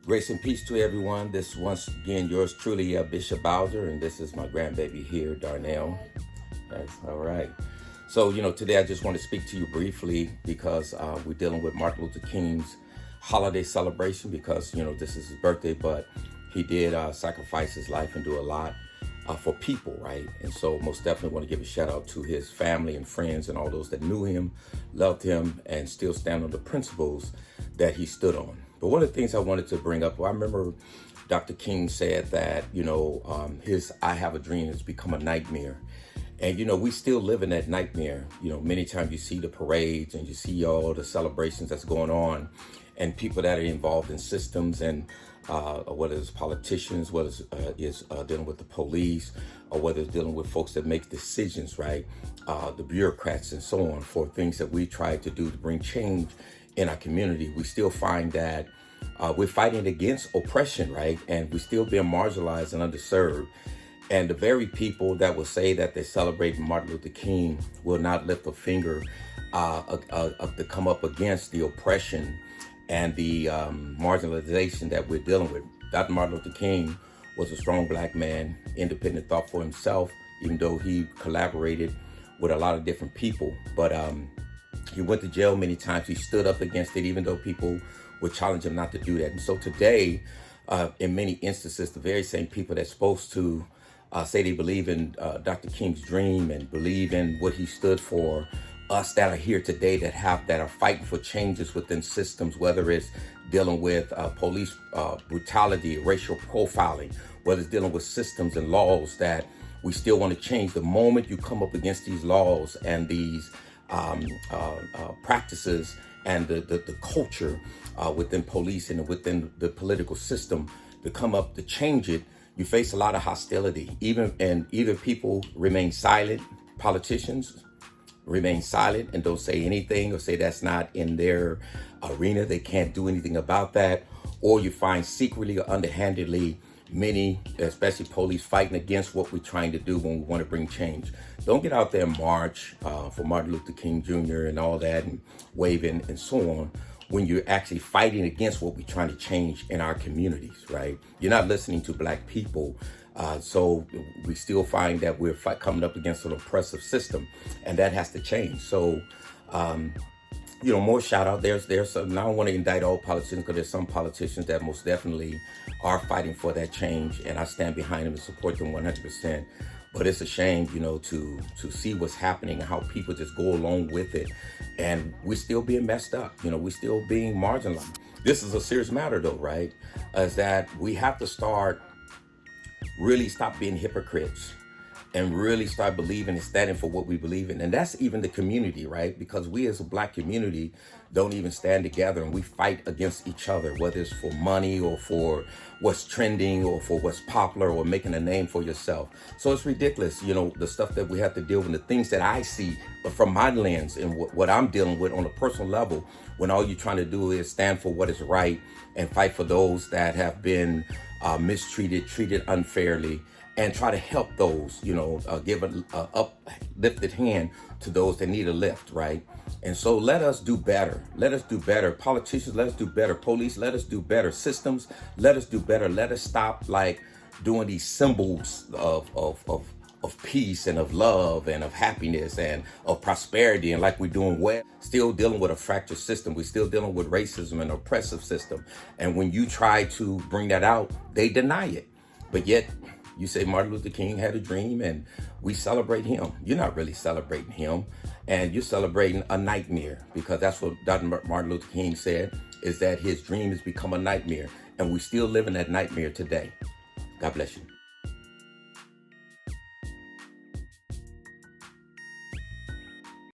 Grace and peace to everyone. This once again yours truly, Bishop Bowser, and this is my grandbaby here, Darnell. That's all right. So, today I just want to speak to you briefly because we're dealing with Martin Luther King's holiday celebration because, this is his birthday, but he did sacrifice his life and do a lot for people, right? And so most definitely want to give a shout out to his family and friends and all those that knew him, loved him, and still stand on the principles that he stood on. But one of the things I wanted to bring up, well, I remember Dr. King said that, his I Have a Dream has become a nightmare. And, we still live in that nightmare. Many times you see the parades and you see all the celebrations that's going on and people that are involved in systems and whether it's politicians, whether it's dealing with the police, or whether it's dealing with folks that make decisions, right? The bureaucrats and so on for things that we try to do to bring change in our community. We still find that we're fighting against oppression, right? And we're still being marginalized and underserved. And the very people that will say that they celebrate Martin Luther King will not lift a finger to come up against the oppression and the marginalization that we're dealing with. Dr. Martin Luther King was a strong black man, independent thought for himself, even though he collaborated with a lot of different people. But he went to jail many times. He stood up against it, even though people would challenge him not to do that. And so today, in many instances, the very same people that's supposed to say they believe in Dr. King's dream and believe in what he stood for, us that are here today that are fighting for changes within systems, whether it's dealing with police brutality, racial profiling, whether it's dealing with systems and laws that we still want to change. The moment you come up against these laws and these practices and the culture within police and within the political system to come up to change it, you face a lot of hostility. Either people remain silent, politicians remain silent and don't say anything or say that's not in their arena, they can't do anything about that, or you find secretly or underhandedly many, especially police, fighting against what we're trying to do when we want to bring change. Don't get out there and march for Martin Luther King Jr. and all that and waving and so on when you're actually fighting against what we're trying to change in our communities, right? You're not listening to black people. So we still find that we're coming up against an oppressive system, and that has to change. So, more shout out. There's some, I don't want to indict all politicians because there's some politicians that most definitely are fighting for that change, and I stand behind them and support them 100%. But it's a shame, to see what's happening and how people just go along with it, and we're still being messed up. We're still being marginalized. This is a serious matter, though, right? Is that we have to really stop being hypocrites and really start believing and standing for what we believe in. And that's even the community, right? Because we as a black community don't even stand together and we fight against each other, whether it's for money or for what's trending or for what's popular or making a name for yourself. So it's ridiculous, the stuff that we have to deal with, the things that I see from my lens and what I'm dealing with on a personal level, when all you're trying to do is stand for what is right and fight for those that have been mistreated, treated unfairly, and try to help those, give an uplifted hand to those that need a lift, right? And so let us do better. Let us do better. Politicians, let us do better. Police, let us do better. Systems, let us do better. Let us stop doing these symbols of peace and of love and of happiness and of prosperity, and like we're doing well, still dealing with a fractured system. We're still dealing with racism and oppressive system. And when you try to bring that out, they deny it. But yet you say Martin Luther King had a dream and we celebrate him. You're not really celebrating him, and you're celebrating a nightmare, because that's what Dr. Martin Luther King said, is that his dream has become a nightmare, and we still live in that nightmare today. God bless you.